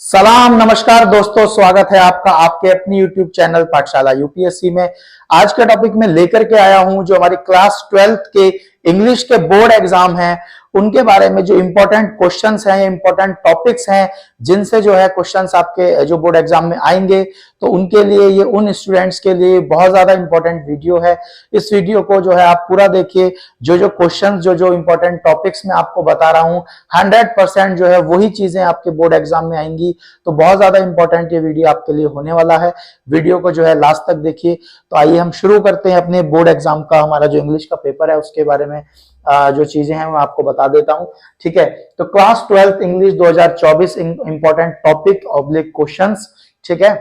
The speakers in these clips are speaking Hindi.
सलाम नमस्कार दोस्तों, स्वागत है आपका आपके अपनी YouTube चैनल पाठशाला यूपीएससी में। आज के टॉपिक में लेकर के आया हूं जो हमारी क्लास 12th के इंग्लिश के बोर्ड एग्जाम हैं उनके बारे में जो इंपॉर्टेंट क्वेश्चंस हैं, इंपॉर्टेंट टॉपिक्स हैं जिनसे जो है क्वेश्चंस आपके जो बोर्ड एग्जाम में आएंगे, तो उनके लिए ये उन स्टूडेंट्स के लिए बहुत ज्यादा इंपॉर्टेंट वीडियो है। इस वीडियो को जो है आप पूरा देखिए। जो जो क्वेश्चंस जो इंपॉर्टेंट टॉपिक्स में आपको बता रहा हूं 100% जो है वही चीजें आपके बोर्ड एग्जाम में आएंगी। तो बहुत ज्यादा इंपॉर्टेंट ये वीडियो आपके लिए होने वाला है। वीडियो को जो है लास्ट तक देखिए। तो आइए हम शुरू करते हैं अपने बोर्ड एग्जाम का। हमारा जो इंग्लिश का पेपर है उसके बारे में जो चीजें हैं मैं आपको बता देता हूं। ठीक है, तो class 12th English 2024 important topic oblique questions. ठीक है,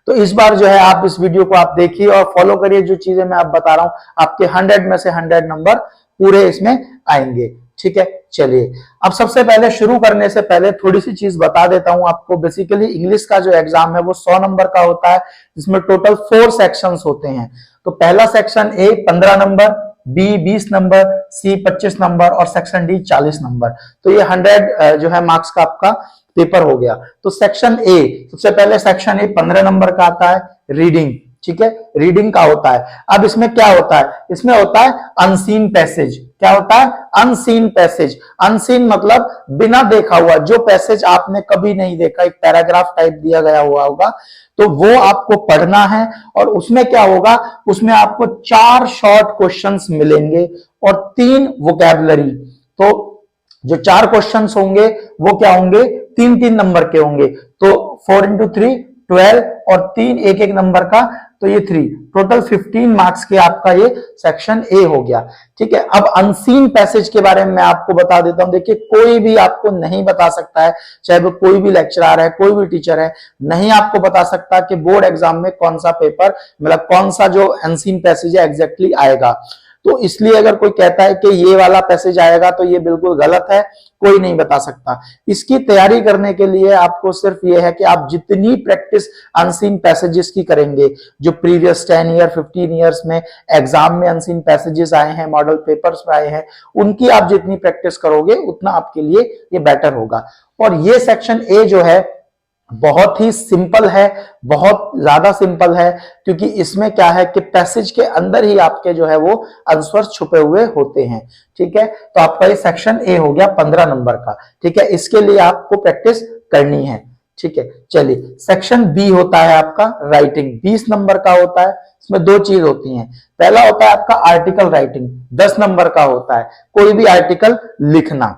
तो इस बार जो है आप इस वीडियो को आप देखिए और फॉलो करिए। जो चीजें मैं आप बता रहा हूं आपके 100 में से 100 नंबर पूरे इसमें आएंगे। ठीक है, चलिए अब सबसे पहले शुरू करने से पहले थोड़ी सी चीज बता देता हूं आपको। बेसिकली इंग्लिश का जो एग्जाम है वो 100 नंबर का होता है, जिसमें टोटल 4 सेक्शंस होते हैं। तो पहला section A 15 number, B 20 number, C 25 number और सेक्शन डी 40 नंबर। तो ये 100 जो है मार्क्स का आपका पेपर हो गया। तो सेक्शन ए, सबसे पहले सेक्शन ए 15 नंबर का आता है, रीडिंग। ठीक है, रीडिंग का होता है। अब इसमें क्या होता है? इसमें होता है अनसीन पैसेज। क्या होता है? Unseen passage. अनसीन मतलब बिना देखा हुआ, जो पैसेज आपने कभी नहीं देखा, एक पैराग्राफ टाइप दिया गया हुआ होगा, तो वो आपको पढ़ना है। और उसमें क्या होगा? उसमें आपको 4 शॉर्ट क्वेश्चंस मिलेंगे और 3 वोकैबुलरी। तो जो 4 क्वेश्चंस होंगे वो क्या होंगे? 3-3 नंबर के होंगे। तो 4 into 3 12 और 3 एक नंबर का, तो ये 3 टोटल 15 मार्क्स के आपका ये सेक्शन ए हो गया। ठीक है, अब अनसीन पैसेज के बारे में मैं आपको बता देता हूं। देखिए, कोई भी आपको नहीं बता सकता है, चाहे वो कोई भी लेक्चरर है, कोई भी टीचर है, नहीं आपको बता सकता कि बोर्ड एग्जाम में कौन सा पेपर मतलब कौन सा जो अनसीन पैसेज है एग्जैक्टली आएगा। तो इसलिए अगर कोई कहता है कि ये वाला पैसेज आएगा तो ये बिल्कुल गलत है, कोई नहीं बता सकता। इसकी तैयारी करने के लिए आपको सिर्फ ये है कि आप जितनी प्रैक्टिस अनसीन पैसेजेस की करेंगे, जो प्रीवियस 10 ईयर 15 ईयर्स में एग्जाम में अनसीन पैसेजेस आए हैं, मॉडल पेपर्स में आए हैं, उनकी आप जितनी प्रैक्टिस करोगे उतना आपके लिए ये बेटर होगा। और ये सेक्शन ए जो है बहुत ही सिंपल है, बहुत ज्यादा सिंपल है, क्योंकि इसमें क्या है कि पैसेज के अंदर ही आपके जो है वो आंसर छुपे हुए होते हैं। ठीक है, तो आपका ये सेक्शन ए हो गया 15 नंबर का। ठीक है, इसके लिए आपको प्रैक्टिस करनी है। ठीक है, चलिए सेक्शन बी होता है आपका राइटिंग, 20 नंबर का होता है। इसमें 2 चीज होती हैं। पहला होता है आपका आर्टिकल राइटिंग, 10 नंबर का होता है, कोई भी आर्टिकल लिखना।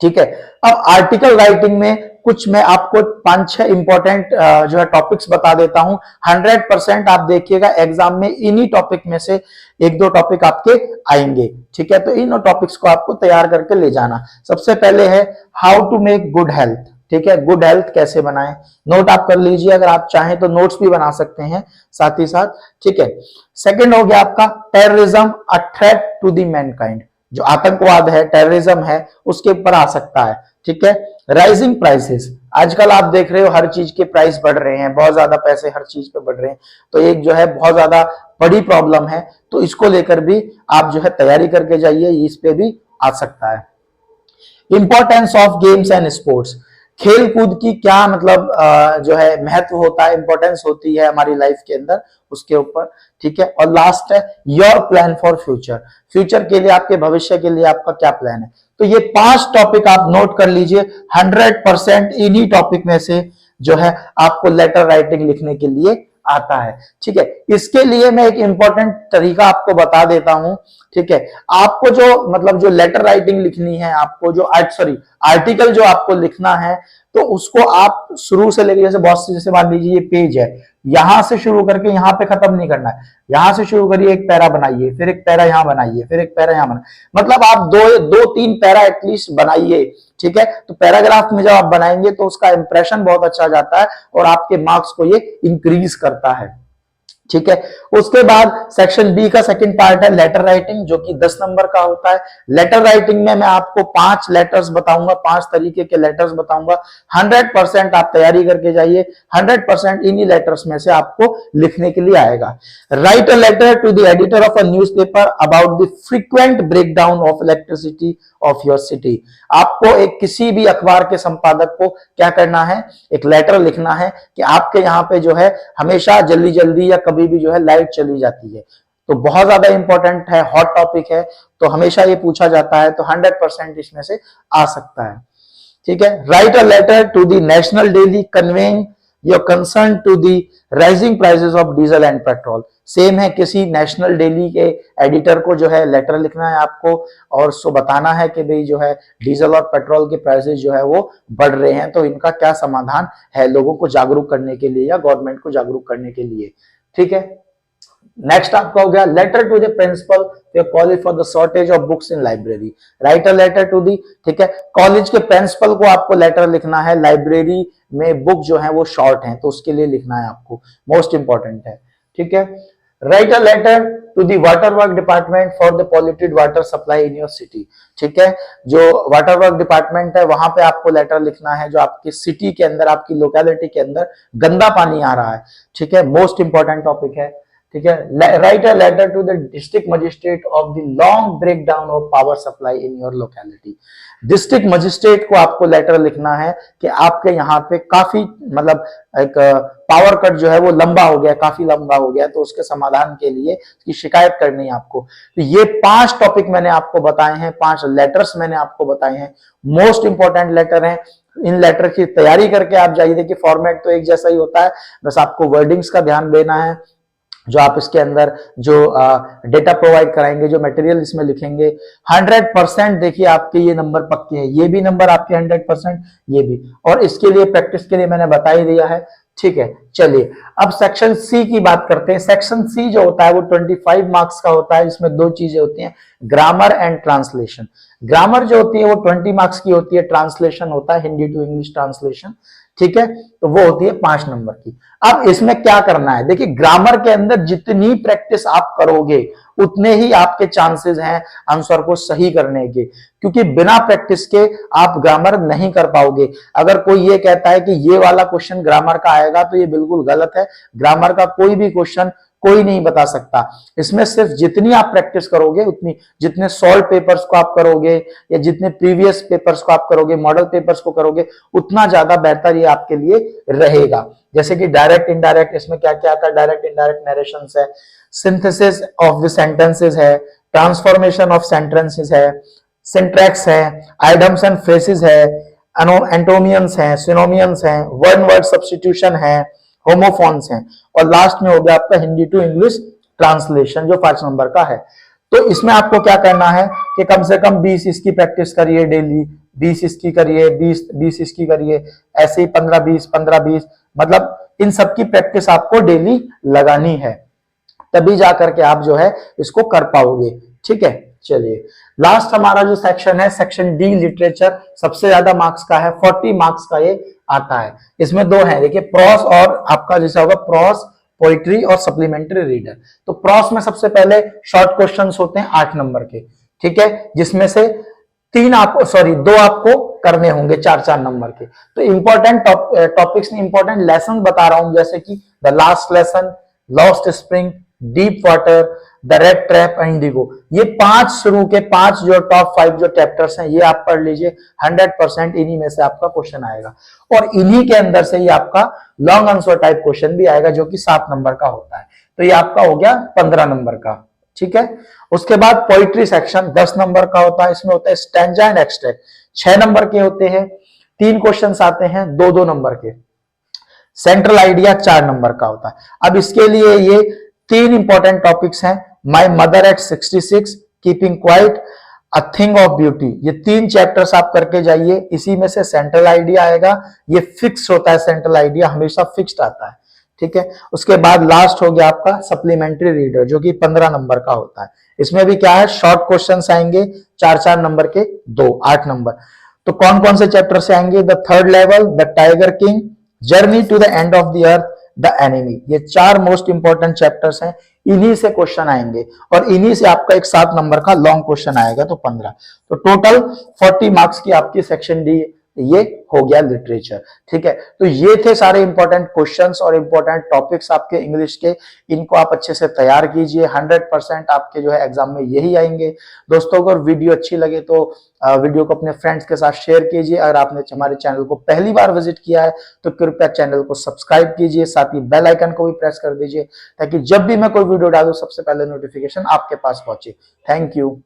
ठीक है, अब आर्टिकल राइटिंग में कुछ मैं आपको 5-6 इंपॉर्टेंट जो है टॉपिक्स बता देता हूं। 100% आप देखिएगा एग्जाम में इन्हीं टॉपिक में से 1-2 टॉपिक आपके आएंगे। ठीक है, तो इन टॉपिक्स को आपको तैयार करके ले जाना। सबसे पहले है how to make good health. ठीक है, गुड हेल्थ कैसे बनाएं, नोट आप कर लीजिए। अगर आप चाहें तो नोट्स भी बना सकते हैं साथ ही साथ। ठीक है, सेकंड हो गया आपका terrorism a threat to the mankind. जो आतंकवाद है, टेररिज्म है, उसके ऊपर आ सकता है। ठीक है, राइजिंग प्राइसेस, आजकल आप देख रहे हो हर चीज के प्राइस बढ़ रहे हैं, बहुत ज्यादा पैसे हर चीज पे बढ़ रहे हैं, तो एक जो है बहुत ज्यादा बड़ी प्रॉब्लम है। तो इसको लेकर भी आप जो है तैयारी करके जाइए, इस पे भी आ सकता है। Importance of games and sports, खेल कूद की क्या मतलब जो है महत्व होता है, इंपॉर्टेंस होती है हमारी लाइफ के अंदर, उसके ऊपर। ठीक है, और लास्ट है your plan for future, future के लिए, आपके भविष्य के लिए आपका क्या प्लान है। तो ये 5 टॉपिक आप नोट कर लीजिए। 100% इन्हीं टॉपिक में से जो है आपको लेटर राइटिंग लिखने के लिए आता है। ठीक है, इसके लिए मैं एक इंपॉर्टेंट तरीका आपको बता देता हूं। ठीक है, आपको जो मतलब जो लेटर राइटिंग लिखनी है, आपको जो आर्टिकल जो आपको लिखना है, तो उसको आप शुरू से लेकर, जैसे बहुत से, जैसे मान लीजिए ये पेज है, यहां से शुरू करके यहां पे खत्म नहीं करना है। यहां से शुरू करिए, एक पैरा बनाइए, फिर एक पैरा यहां बनाइए, फिर एक पैरा यहां बनाइए, मतलब आप 2-3 पैरा एटलीस्ट बनाइए। ठीक है, तो पैराग्राफ में जब आप बनाएंगे तो उसका इंप्रेशन बहुत अच्छा जाता है और आपके मार्क्स को ये इंक्रीज करता है। ठीक है। उसके बाद सेक्शन बी का सेकंड पार्ट है लेटर राइटिंग, जो कि 10 नंबर का होता है। लेटर राइटिंग में मैं आपको 5 लेटर्स बताऊंगा, 5 तरीके के लेटर्स बताऊंगा। 100% आप तैयारी करके जाइए, 100% इन्हीं लेटर्स में से आपको लिखने के लिए आएगा। Write a letter to the editor of a newspaper about the frequent breakdown of electricity of your city. आपको एक किसी भी अखबार के संपादक को क्या करना है, एक लेटर लिखना है कि आपके यहाँ पे जो है हमेशा जल्दी जल्दी या कभी भी जो है लाइट चली जाती है। तो बहुत ज्यादा इंपॉर्टेंट है, हॉट टॉपिक है, तो हमेशा ये पूछा जाता है, तो 100% इसमें से आ सकता है। ठीक है। Write a letter to the national daily conveying your concern to the rising prices of diesel and petrol. Same है, किसी नेशनल डेली के एडिटर को जो है लेटर लिखना है आपको और उसको बताना है कि भाई जो है डीजल और पेट्रोल के प्राइसेस जो है वो बढ़ रहे हैं, तो इनका क्या समाधान है लोगों को जागरूक करने के लिए या गवर्नमेंट को जागरूक करने के लिए। ठीक है। नेक्स्ट आपका हो गया letter to the principal college for the shortage of books in library. Write a letter to the, ठीक है, कॉलेज के प्रिंसिपल को आपको लेटर लिखना है, लाइब्रेरी में बुक जो है वो शॉर्ट है तो उसके लिए लिखना है आपको, मोस्ट इंपॉर्टेंट है। ठीक है। Write a letter to the water work department for the polluted water supply in your city. ठीक है। जो वाटर वर्क डिपार्टमेंट है वहां पे आपको लेटर लिखना है, जो आपकी सिटी के अंदर, आपकी लोकेलिटी के अंदर गंदा पानी आ रहा है। ठीक है, मोस्ट इंपॉर्टेंट टॉपिक है। ठीक है। Write a letter to the district magistrate of the long breakdown of power supply in your locality. District magistrate को आपको लेटर लिखना है कि आपके यहाँ पे काफी मतलब एक पावर कट जो है वो लंबा हो गया, काफी लंबा हो गया, तो उसके समाधान के लिए उसकी शिकायत करनी है आपको। तो ये 5 टॉपिक मैंने आपको बताए हैं, 5 लेटर्स मैंने आपको बताए हैं, मोस्ट इंपॉर्टेंट लेटर हैं। इन लेटर की तैयारी करके आप जाइए। देखिए फॉर्मेट तो एक जैसा ही होता है, बस आपको वर्डिंग्स का ध्यान देना है, जो आप इसके अंदर जो डेटा प्रोवाइड कराएंगे, जो मटेरियल इसमें लिखेंगे। 100% देखिए आपके ये नंबर पक्के हैं, ये भी नंबर आपके 100%, ये भी, और इसके लिए प्रैक्टिस के लिए मैंने बता ही दिया है। ठीक है। चलिए अब सेक्शन सी की बात करते हैं। सेक्शन सी जो होता है वो 25 मार्क्स का होता है। इसमें 2 चीजें होती हैं, ग्रामर एंड ट्रांसलेशन। ग्रामर जो होती है वो 20 मार्क्स की होती है, ट्रांसलेशन होता है हिंदी टू इंग्लिश ट्रांसलेशन। ठीक है, तो वो होती है 5 नंबर की। अब इसमें क्या करना है, देखिए ग्रामर के अंदर जितनी प्रैक्टिस आप करोगे उतने ही आपके चांसेस हैं आंसर को सही करने के, क्योंकि बिना प्रैक्टिस के आप ग्रामर नहीं कर पाओगे। अगर कोई ये कहता है कि ये वाला क्वेश्चन ग्रामर का आएगा तो ये बिल्कुल गलत है। ग्रामर का कोई भी क्वेश्चन कोई नहीं बता सकता। इसमें सिर्फ जितनी आप प्रैक्टिस करोगे उतनी, जितने सॉल्व पेपर्स को आप करोगे या जितने प्रीवियस पेपर्स को आप करोगे, मॉडल पेपर्स को करोगे, उतना ज्यादा बेहतर ये आपके लिए रहेगा। जैसे कि डायरेक्ट इनडायरेक्ट, इसमें क्या क्या आता है, डायरेक्ट इनडायरेक्ट नरेशंस है, सिंथेसिस ऑफ द सेंटेंसेस है, ट्रांसफॉर्मेशन ऑफ सेंटेंसेस है, सिंटैक्स है, आइडम्स एंड फ्रेसेस है, एंटोनियम्स हैं, सिनोनियम्स हैं, वन वर्ड सब्स्टिट्यूशन है, होमोफोन्स हैं, और लास्ट में हो गया आपका हिंदी टू इंग्लिश ट्रांसलेशन जो 5 नंबर का है। तो इसमें आपको क्या करना है कि कम से कम 20 इसकी प्रैक्टिस करिए डेली, 20 इसकी करिए, 20 इसकी करिए, ऐसे ही 15-20 15-20, मतलब इन सब की प्रैक्टिस आपको डेली लगानी है, तभी जाकर के आप जो है इसको कर पाओगे। ठीक है। चलिए लास्ट हमारा जो सेक्शन है, सेक्शन डी लिटरेचर, सबसे ज्यादा मार्क्स का है, 40 मार्क्स का ये आता है। इसमें 2 है, देखिए प्रॉस और आपका जैसा होगा प्रॉस पोइट्री और सप्लीमेंट्री रीडर। तो प्रॉस में सबसे पहले शॉर्ट क्वेश्चंस होते हैं 8 नंबर के, ठीक है, जिसमें से 2 आपको करने होंगे 4-4 नंबर के। तो इंपॉर्टेंट टॉपिक्स में इंपॉर्टेंट लेसन बता रहा हूं, जैसे कि the last lesson, lost spring, deep water, the red trap, Indigo. ये 5 शुरू के 5 जो टॉप 5 जो चैप्टर्स हैं ये आप पढ़ लीजिए, 100% इन्हीं में से आपका क्वेश्चन आएगा, और इन्हीं के अंदर से ही आपका लॉन्ग आंसर टाइप क्वेश्चन भी आएगा जो कि 7 नंबर का होता है। तो ये आपका हो गया 15 नंबर का। ठीक है। उसके बाद पोइट्री सेक्शन 10 नंबर का होता है। इसमें होता है स्टैंजा एंड एक्सट्रैक्ट, 6 नंबर के होते हैं, 3 क्वेश्चन आते हैं 2-2 नंबर के। सेंट्रल आइडिया 4 नंबर का होता है। अब इसके लिए ये 3 इंपॉर्टेंट टॉपिक्स हैं, my mother eight 66, keeping quiet, a thing of beauty. ये 3 चैप्टर्स आप करके जाइए, इसी में से सेंट्रल आइडिया आएगा। ये फिक्स होता है, सेंट्रल आइडिया हमेशा फिक्स्ड आता है। ठीक है। उसके बाद लास्ट हो गया आपका सप्लीमेंट्री रीडर जो कि 15 नंबर का होता है। इसमें भी क्या है, शॉर्ट क्वेश्चंस आएंगे 4-4 नंबर के, 2 8 नंबर। तो कौन कौन से चैप्टर से आएंगे, the third level, the tiger king, journey to the end of the earth, the enemy. ये 4 मोस्ट इंपॉर्टेंट चैप्टर्स हैं, इन्हीं से क्वेश्चन आएंगे और इन्हीं से आपका एक 7 नंबर का लॉन्ग क्वेश्चन आएगा, तो 15। तो टोटल 40 मार्क्स की आपकी सेक्शन डी ये हो गया लिटरेचर। ठीक है, तो ये थे सारे इंपॉर्टेंट क्वेश्चंस और इंपॉर्टेंट टॉपिक्स आपके इंग्लिश के। इनको आप अच्छे से तैयार कीजिए, 100% आपके जो है एग्जाम में यही आएंगे। दोस्तों, अगर वीडियो अच्छी लगे तो वीडियो को अपने फ्रेंड्स के साथ शेयर कीजिए। अगर आपने हमारे चैनल को पहली बार विजिट किया है तो कृपया चैनल को सब्सक्राइब कीजिए, साथ ही बेल आइकन को भी प्रेस कर दीजिए ताकि जब भी मैं कोई वीडियो डालूं सबसे पहले नोटिफिकेशन आपके पास पहुंचे। Thank you.